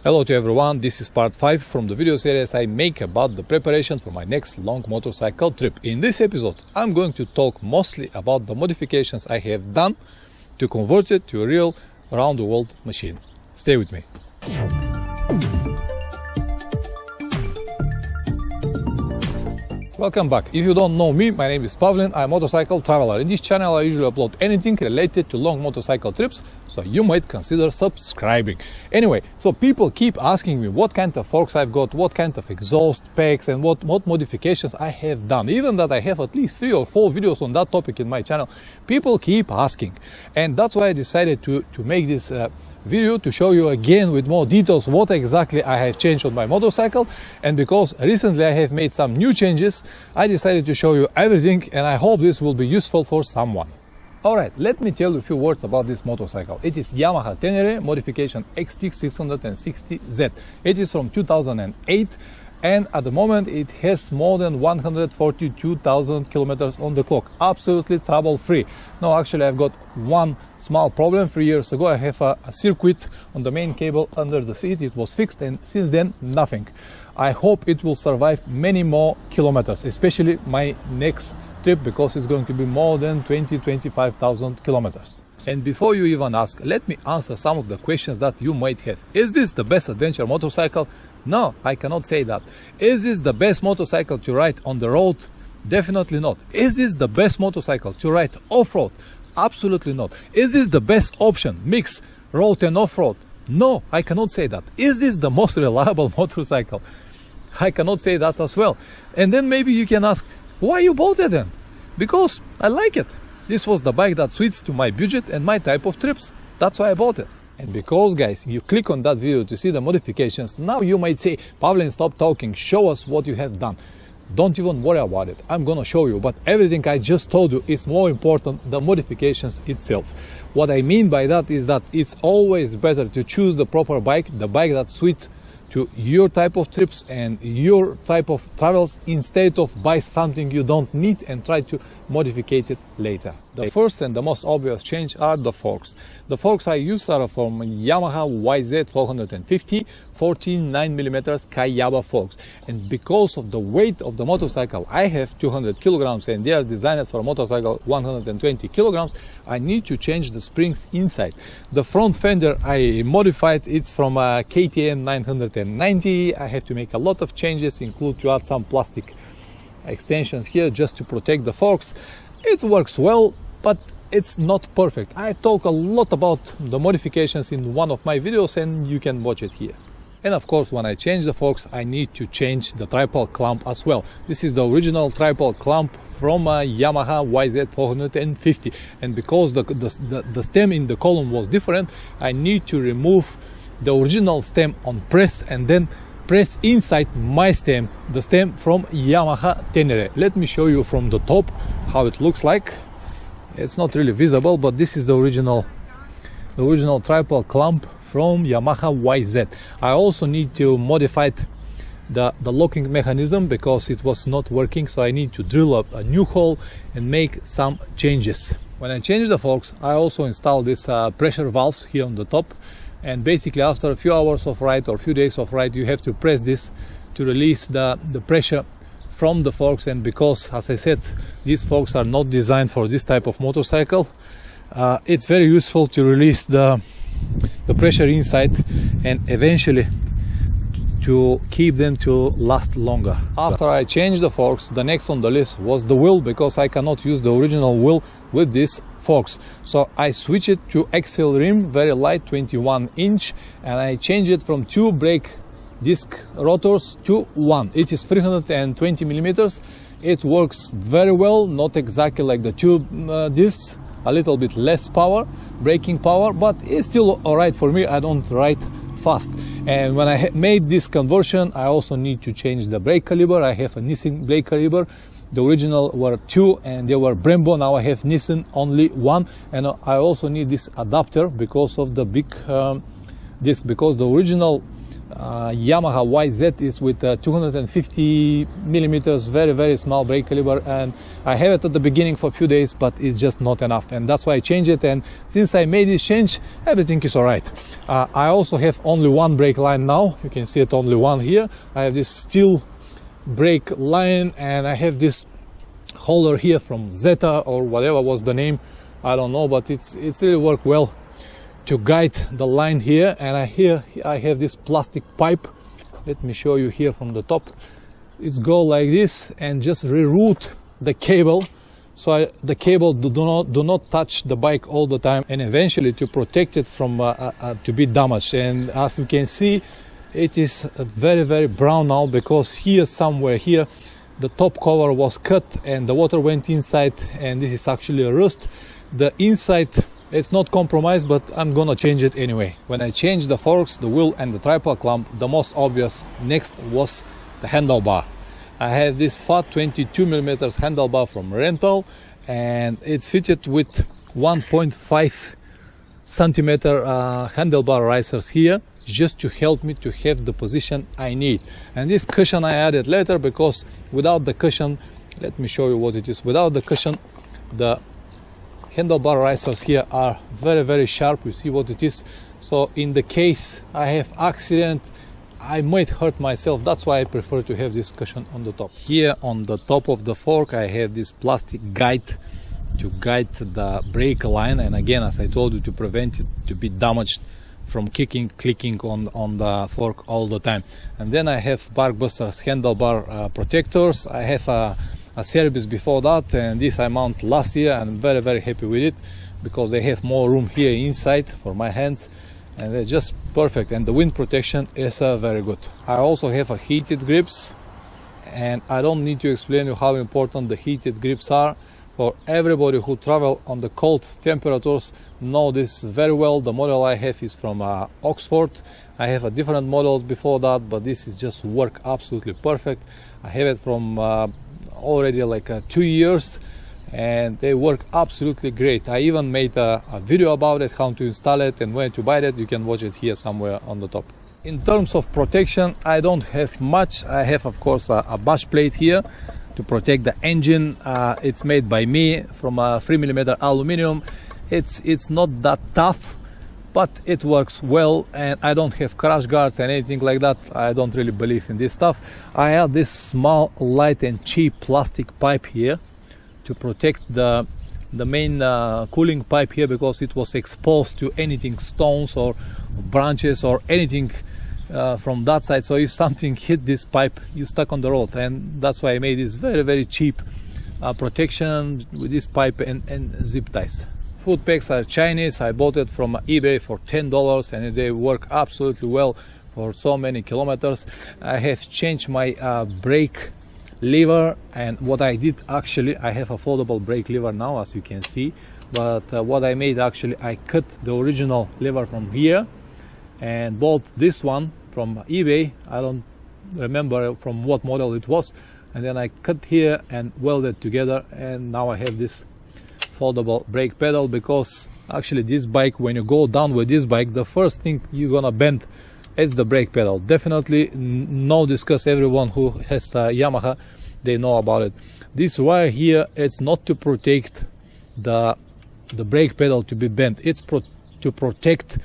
Hello to everyone, this is part 5 from the video series I make about the preparations for my next long motorcycle trip. In this episode, I'm going to talk mostly about the modifications I have done to convert it to a real around-the-world machine. Stay with me. Welcome back. If you don't know me, my name is Pavlin, I'm a motorcycle traveler. In this channel I usually upload anything related to long motorcycle trips, so you might consider subscribing. Anyway, so people keep asking me what kind of forks I've got, what kind of exhaust packs and what modifications I have done. Even that I have at least 3 or 4 videos on that topic in my channel, people keep asking. And that's why I decided to make this video to show you again with more details what exactly I have changed on my motorcycle. And because recently I have made some new changes, I decided to show you everything, and I hope this will be useful for someone. Alright, let me tell you a few words about this motorcycle. It is Yamaha Tenere Modification XT660Z. It is from 2008 and at the moment it has more than 142,000 kilometers on the clock. Absolutely trouble free. No, actually I've got one small problem. 3 years ago I have a circuit on the main cable under the seat. It was fixed and since then nothing. I hope it will survive many more kilometers, especially my next trip, because it's going to be more than 25,000 kilometers. And before you even ask, let me answer some of the questions that you might have. Is this the best adventure motorcycle? No, I cannot say that. Is this the best motorcycle to ride on the road? Definitely not. Is this the best motorcycle to ride off-road? Absolutely not. Is this the best option, mix road and off-road? No, I cannot say that. Is this the most reliable motorcycle? I cannot say that as well. And then maybe you can ask, why you bought it then? Because I like it. This was the bike that suits to my budget and my type of trips. That's why I bought it. And because, guys, you click on that video to see the modifications, now you might say, Pavlin, stop talking, show us what you have done. Don't even worry about it, I'm gonna show you, but everything I just told you is more important than modifications itself. What I mean by that is that it's always better to choose the proper bike, the bike that suits to your type of trips and your type of travels, instead of buy something you don't need and try to modify it later. The first and the most obvious change are the forks. The forks I use are from Yamaha YZ450 14.9mm Kayaba forks. And because of the weight of the motorcycle, I have 200 kilograms and they are designed for a motorcycle 120 kilograms, I need to change the springs inside. The front fender I modified, it's from a KTM 990. I have to make a lot of changes, include to add some plastic extensions here just to protect the forks. It works well, but it's not perfect. I talk a lot about the modifications in one of my videos and you can watch it here. And of course, when I change the forks, I need to change the tripod clamp as well. This is the original tripod clamp from a Yamaha YZ450, and because the stem in the column was different, I need to remove the original stem on press and then press inside my stem, the stem from Yamaha Tenere. Let me show you from the top how it looks like. It's not really visible, but this is the original tripod clamp from Yamaha YZ. I also need to modify the locking mechanism because it was not working, so I need to drill up a new hole and make some changes. When I change the forks, I also install this pressure valves here on the top. And basically after a few hours of ride or a few days of ride, you have to press this to release the pressure from the forks. And because, as I said, these forks are not designed for this type of motorcycle, it's very useful to release the pressure inside and eventually to keep them to last longer. After I changed the forks, the next on the list was the wheel, because I cannot use the original wheel with this forks, so I switch it to XL rim, very light, 21 inch, and I change it from 2 brake disc rotors to 1. It is 320 millimeters. It works very well, not exactly like the tube discs, a little bit less power, braking power, but it's still alright for me. I don't ride fast. And when I made this conversion, I also need to change the brake caliber. I have a Nissan brake caliber. The original were 2 and they were Brembo. Now I have Nissan only 1, and I also need this adapter because of the big disc, because the original Yamaha YZ is with 250 millimeters, very small brake caliber, and I have it at the beginning for a few days, but it's just not enough, and that's why I changed it. And since I made this change, everything is alright. I also have only one brake line now. You can see it, only one here. I have this steel brake line, and I have this holder here from Zeta or whatever was the name, I don't know, but it's really worked well to guide the line here. And I have this plastic pipe. Let me show you here from the top. It's go like this and just reroute the cable, so the cable do not touch the bike all the time, and eventually to protect it from to be damaged. And as you can see, it is very brown now, because here somewhere here the top cover was cut and the water went inside, and this is actually a rust. The inside, it's not compromised, but I'm gonna change it anyway. When I changed the forks, the wheel and the tripod clamp, the most obvious next was the handlebar. I have this fat 22mm handlebar from rental, and it's fitted with 1.5 centimeter handlebar risers here, just to help me to have the position I need. And this cushion I added later, because without the cushion, let me show you what it is. Without the cushion, the handlebar risers here are very sharp. You see what it is. So in the case I have accident, I might hurt myself. That's why I prefer to have this cushion on the top. Here on the top of the fork I have this plastic guide to guide the brake line, and again, as I told you, to prevent it to be damaged from clicking on the fork all the time. And then I have Barkbusters handlebar protectors. I have a service before that, and this I mount last year, and I'm very happy with it, because they have more room here inside for my hands, and they're just perfect, and the wind protection is very good. I also have a heated grips, and I don't need to explain you how important the heated grips are. For everybody who travel on the cold temperatures know this very well. The model I have is from Oxford. I have a different models before that, but this is just work absolutely perfect. I have it from already like 2 years, and they work absolutely great. I even made a video about it, how to install it and when to buy it. You can watch it here somewhere on the top. In terms of protection, I don't have much. I have, of course, a bash plate here to protect the engine. It's made by me from a 3mm aluminum. It's not that tough, but it works well, and I don't have crash guards and anything like that. I don't really believe in this stuff. I have this small, light and cheap plastic pipe here to protect the main cooling pipe here, because it was exposed to anything, stones or branches or anything from that side. So if something hit this pipe, you stuck on the road, and that's why I made this very cheap protection with this pipe and zip ties. Foot pegs are Chinese. I bought it from eBay for $10, and they work absolutely well for so many kilometers. I have changed my brake lever, and what I did, actually, I have a foldable brake lever now, as you can see. But what I made, actually, I cut the original lever from here and bought this one from eBay. I don't remember from what model it was, and then I cut here and welded together, and now I have this foldable brake pedal. Because actually this bike, when you go down with this bike, the first thing you're gonna bend is the brake pedal. Definitely no discuss. Everyone who has Yamaha, they know about it. This wire here, it's not to protect the brake pedal to be bent. It's to protect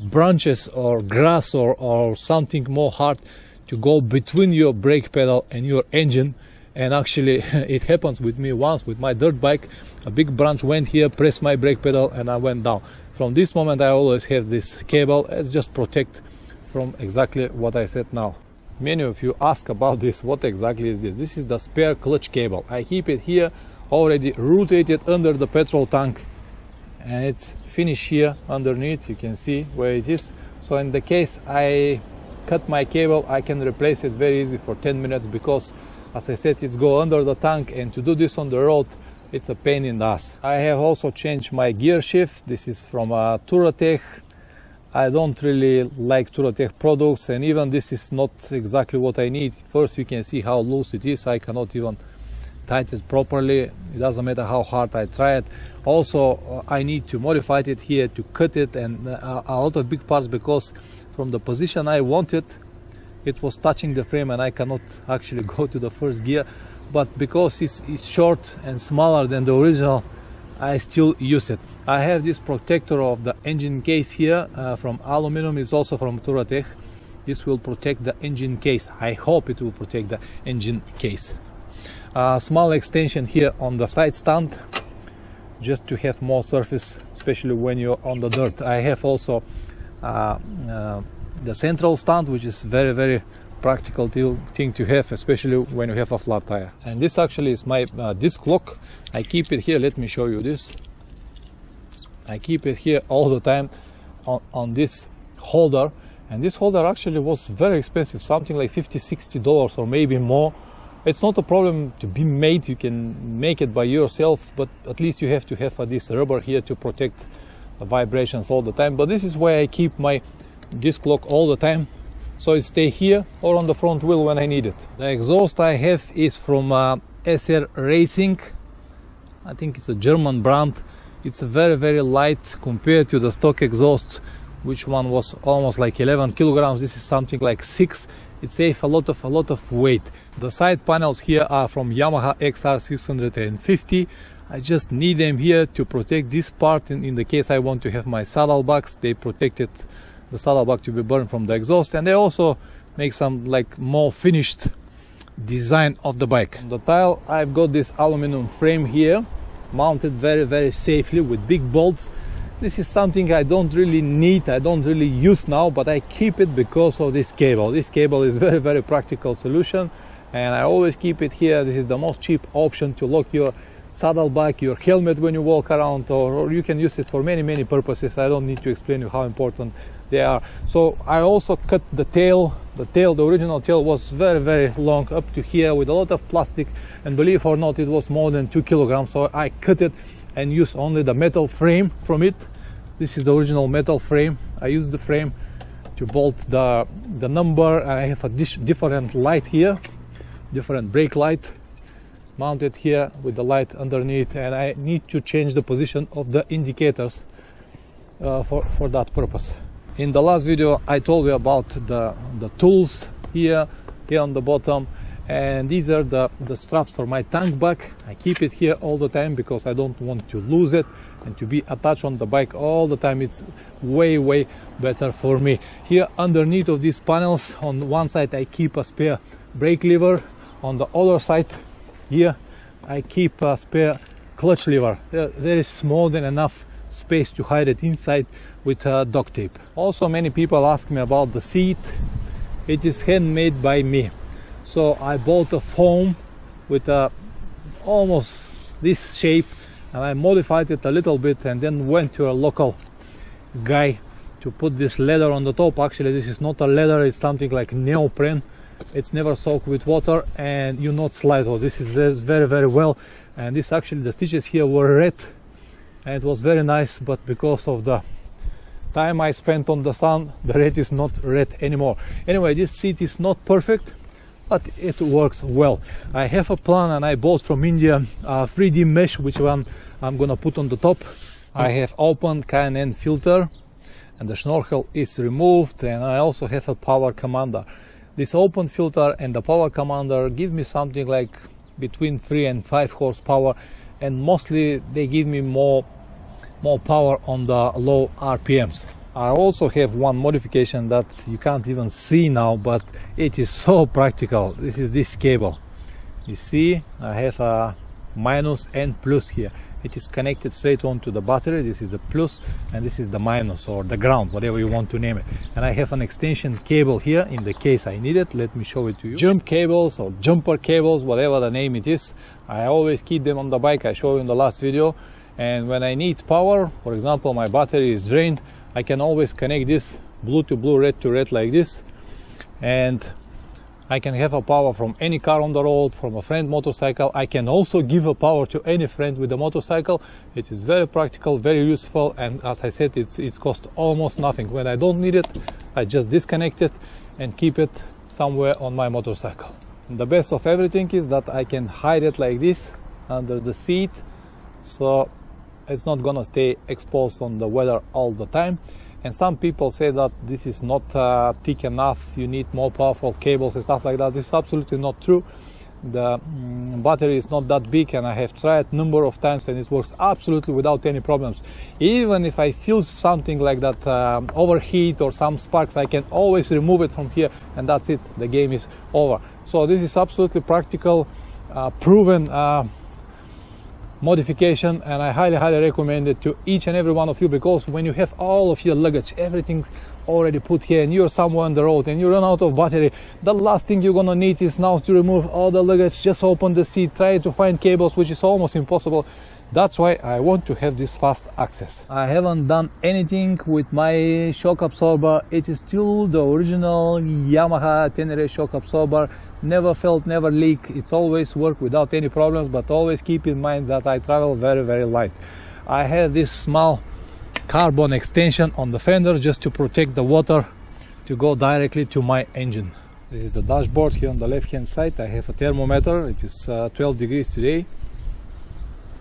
branches or grass or something more hard to go between your brake pedal and your engine. And actually it happens with me once with my dirt bike. A big branch went here, pressed my brake pedal, and I went down. From this moment I always have this cable. It's just protect from exactly what I said now. Many of you ask about this. What exactly is this? This is the spare clutch cable. I keep it here, already rotated under the petrol tank, and it's finished here underneath. You can see where it is. So in the case I cut my cable, I can replace it very easy for 10 minutes, because as I said, it's go under the tank, and to do this on the road, it's a pain in the ass. I have also changed my gear shift. This is from Touratech. I don't really like Touratech products, and even this is not exactly what I need. First, you can see how loose it is. I cannot even tighten it properly. It doesn't matter how hard I try it. Also, I need to modify it here, to cut it, and a lot of big parts, because from the position I wanted, it was touching the frame and I cannot actually go to the first gear, but because it's short and smaller than the original, I still use it. I have this protector of the engine case here from aluminum. It's also from Turatech. This will protect the engine case. I hope it will protect the engine case. Small extension here on the side stand, just to have more surface, especially when you're on the dirt. I have also the central stand, which is very practical thing to have, especially when you have a flat tire. And this actually is my disc lock. I keep it here. Let me show you this. I keep it here all the time on this holder, and this holder actually was very expensive, something like $50-60 or maybe more. It's not a problem to be made, you can make it by yourself, but at least you have to have this rubber here to protect the vibrations all the time. But this is where I keep my disc lock all the time, so it stays here or on the front wheel when I need it. The exhaust I have is from SR Racing. I think it's a German brand. It's very light compared to the stock exhaust, which one was almost like 11 kilograms. This is something like 6. It saves a lot of weight. The side panels here are from Yamaha XT660Z. I just need them here to protect this part in the case I want to have my saddlebags. They protected the saddlebag to be burned from the exhaust, and they also make some like more finished design of the bike. On the tile I've got this aluminum frame here, mounted very safely with big bolts. This is something I don't really need, I don't really use now, but I keep it because of this cable. This cable is very practical solution, and I always keep it here. This is the most cheap option to lock your saddlebag, your helmet when you walk around, or you can use it for many purposes. I don't need to explain you how important they are. So I also cut the tail. The original tail was very long, up to here, with a lot of plastic, and believe it or not, it was more than 2 kilograms. So I cut it and use only the metal frame from it. This is the original metal frame. I use the frame to bolt the number. I have a different light here, different brake light mounted here with the light underneath, and I need to change the position of the indicators for that purpose. In the last video I told you about the tools here on the bottom, and these are the straps for my tank bag. I keep it here all the time because I don't want to lose it and to be attached on the bike all the time. It's way better for me. Here underneath of these panels, on one side I keep a spare brake lever, on the other side here I keep a spare clutch lever. There is more than enough space to hide it inside with duct tape. Also, many people ask me about the seat. It is handmade by me. So I bought a foam with almost this shape, and I modified it a little bit, and then went to a local guy to put this leather on the top. Actually, this is not a leather, it's something like neoprene. It's never soaked with water and you not slide. Oh, this is very well. And this actually, the stitches here were red, and it was very nice, but because of the time I spent on the sun, the red is not red anymore. Anyway, this seat is not perfect, but it works well. I have a plan, and I bought from India a 3D mesh, which one I'm gonna put on the top. I have opened K&N filter, and the snorkel is removed, and I also have a power commander. This open filter and the power commander give me something like between 3 and 5 horsepower, and mostly they give me more power on the low RPMs. I also have one modification that you can't even see now, but it is so practical. This is this cable. You see, I have a minus and plus here. It is connected straight on to the battery. This is the plus and this is the minus, or the ground, whatever you want to name it. And I have an extension cable here in the case I need it. Let me show it to you. Jump cables or jumper cables, whatever the name it is, I always keep them on the bike. I showed you in the last video. And when I need power, for example, my battery is drained, I can always connect this blue to blue, red to red like this, and I can have a power from any car on the road, from a friend motorcycle. I can also give a power to any friend with a motorcycle. It is very practical, very useful, and as I said, it costs almost nothing. When I don't need it, I just disconnect it and keep it somewhere on my motorcycle. And the best of everything is that I can hide it like this under the seat, so it's not gonna stay exposed on the weather all the time. And some people say that this is not thick enough, you need more powerful cables and stuff like that. This is absolutely not true. The battery is not that big, and I have tried number of times and it works absolutely without any problems. Even if I feel something like that overheat or some sparks, I can always remove it from here, and that's it, the game is over. So this is absolutely practical, proven modification, and I highly recommend it to each and every one of you, because when you have all of your luggage, everything already put here, and you're somewhere on the road and you run out of battery, the last thing you're gonna need is now to remove all the luggage, just open the seat, try to find cables, which is almost impossible. That's why I want to have this fast access. I haven't done anything with my shock absorber. It is still the original Yamaha Tenere shock absorber. Never felt, never leak. It's always worked without any problems, but always keep in mind that I travel very light. I have this small carbon extension on the fender just to protect the water to go directly to my engine. This is the dashboard. Here on the left hand side I have a thermometer. It is 12 degrees today.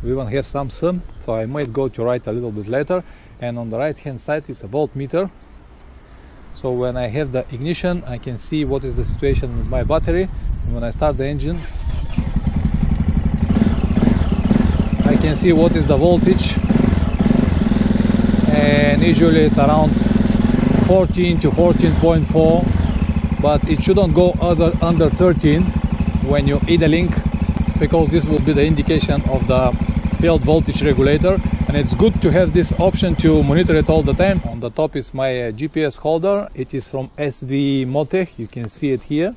We even have some sun, so I might go to right a little bit later. And on the right hand side is a voltmeter. So when I have the ignition, I can see what is the situation with my battery, and when I start the engine, I can see what is the voltage, and usually it's around 14 to 14.4, but it shouldn't go under 13 when you're idling, because this will be the indication of the failed voltage regulator. And it's good to have this option to monitor it all the time. On the top is my GPS holder. It is from SV Motech. You can see it here.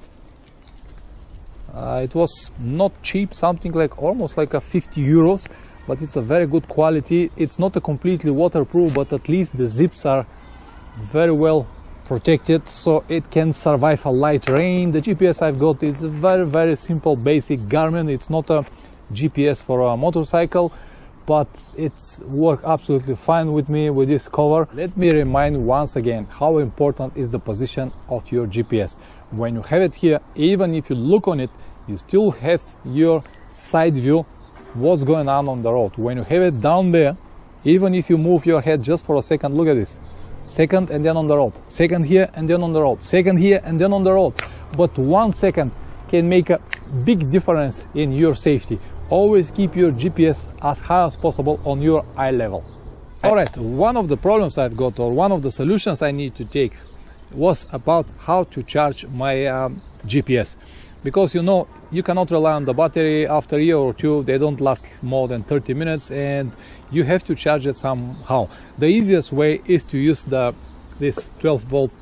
It was not cheap, something like almost like a 50 euros, but it's a very good quality. It's not a completely waterproof, but at least the zips are very well protected, so it can survive a light rain. The GPS I've got is a very simple basic Garmin. It's not a GPS for a motorcycle, but it's worked absolutely fine with me with this cover. Let me remind once again how important is the position of your GPS. When you have it here, even if you look on it, you still have your side view, what's going on the road. When you have it down there, even if you move your head just for a second, look at this, second and then on the road, second here and then on the road, second here and then on the road. But 1 second can make a big difference in your safety. Always keep your GPS as high as possible on your eye level. Alright, one of the problems I've got, or one of the solutions I need to take, was about how to charge my GPS. Because you know, you cannot rely on the battery. After a year or two, they don't last more than 30 minutes, and you have to charge it somehow. The easiest way is to use this 12 volt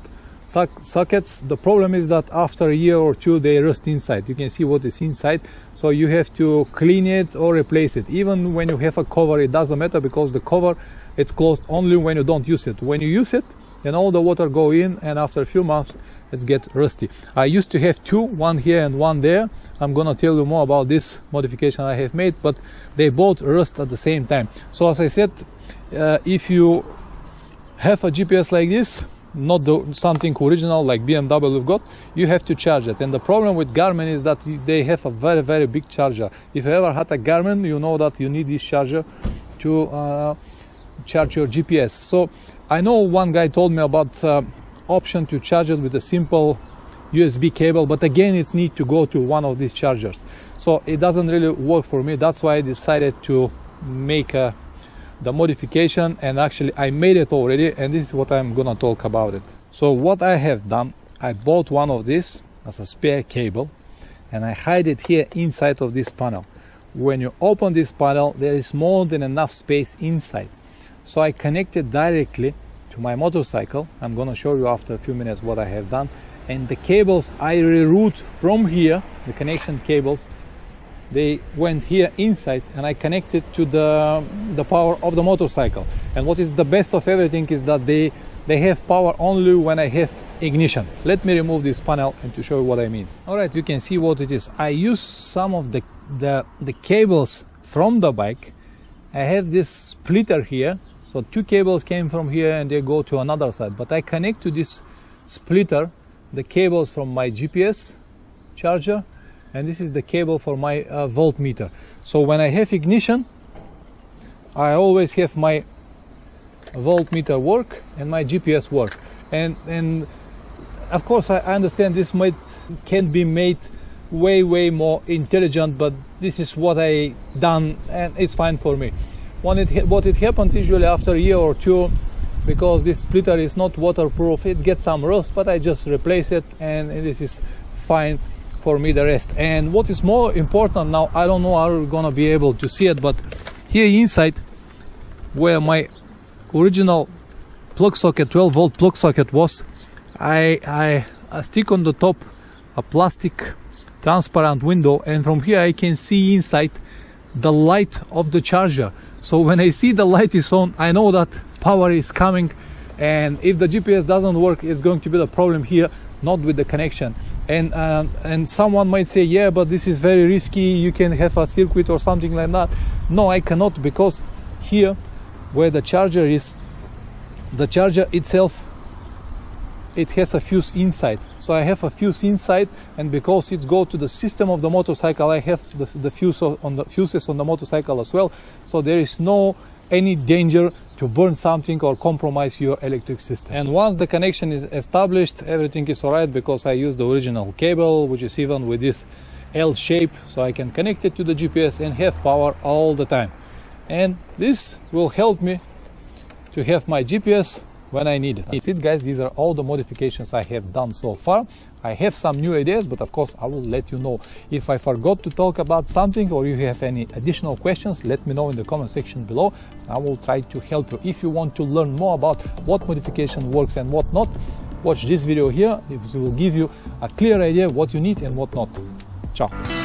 sockets. The problem is that after a year or two they rust inside. You can see what is inside, so you have to clean it or replace it. Even when you have a cover, it doesn't matter, because the cover, it's closed only when you don't use it. When you use it, then all the water go in, and after a few months it gets rusty. I used to have two, one here and one there. I'm gonna tell you more about this modification I have made, but they both rust at the same time. So as I said, if you have a GPS like this, not something original like BMW we've got, you have to charge it. And the problem with Garmin is that they have a very big charger. If you ever had a Garmin, you know that you need this charger to charge your GPS. So I know one guy told me about option to charge it with a simple USB cable, but again it's need to go to one of these chargers, so it doesn't really work for me. That's why I decided to make the modification, and actually I made it already, and this is what I'm gonna talk about it. So what I have done, I bought one of these as a spare cable, and I hide it here inside of this panel. When you open this panel, there is more than enough space inside, so I connected directly to my motorcycle. I'm gonna show you after a few minutes what I have done. And the cables I reroute from here, the connection cables, they went here inside, and I connected to the power of the motorcycle. And what is the best of everything is that they have power only when I have ignition. Let me remove this panel and to show you what I mean. Alright, you can see what it is. I use some of the cables from the bike. I have this splitter here, so two cables came from here and they go to another side, but I connect to this splitter the cables from my GPS charger, and this is the cable for my voltmeter. So when I have ignition, I always have my voltmeter work and my GPS work. And of course I understand this can be made way more intelligent, but this is what I done and it's fine for me. What it happens usually after a year or two, because this splitter is not waterproof, it gets some rust, but I just replace it and this is fine for me the rest. And what is more important now, I don't know how you're gonna be able to see it, but here inside where my original plug socket, 12 volt plug socket was, I stick on the top a plastic transparent window, and from here I can see inside the light of the charger. So when I see the light is on, I know that power is coming, and if the GPS doesn't work, it's going to be the problem here, not with the connection. And someone might say, yeah, but this is very risky, you can have a circuit or something like that. No, I cannot, because here where the charger is, the charger itself, it has a fuse inside. So I have a fuse inside, and because it's go to the system of the motorcycle, I have the fuses on the motorcycle as well. So there is no any danger to burn something or compromise your electric system. And once the connection is established, everything is alright, because I use the original cable, which is even with this L shape, so I can connect it to the GPS and have power all the time. And this will help me to have my GPS when I need it. That's it, guys. These are all the modifications I have done so far. I have some new ideas, but of course I will let you know. If I forgot to talk about something or you have any additional questions, let me know in the comment section below. I will try to help you. If you want to learn more about what modification works and what not, watch this video here. It will give you a clear idea what you need and what not. Ciao.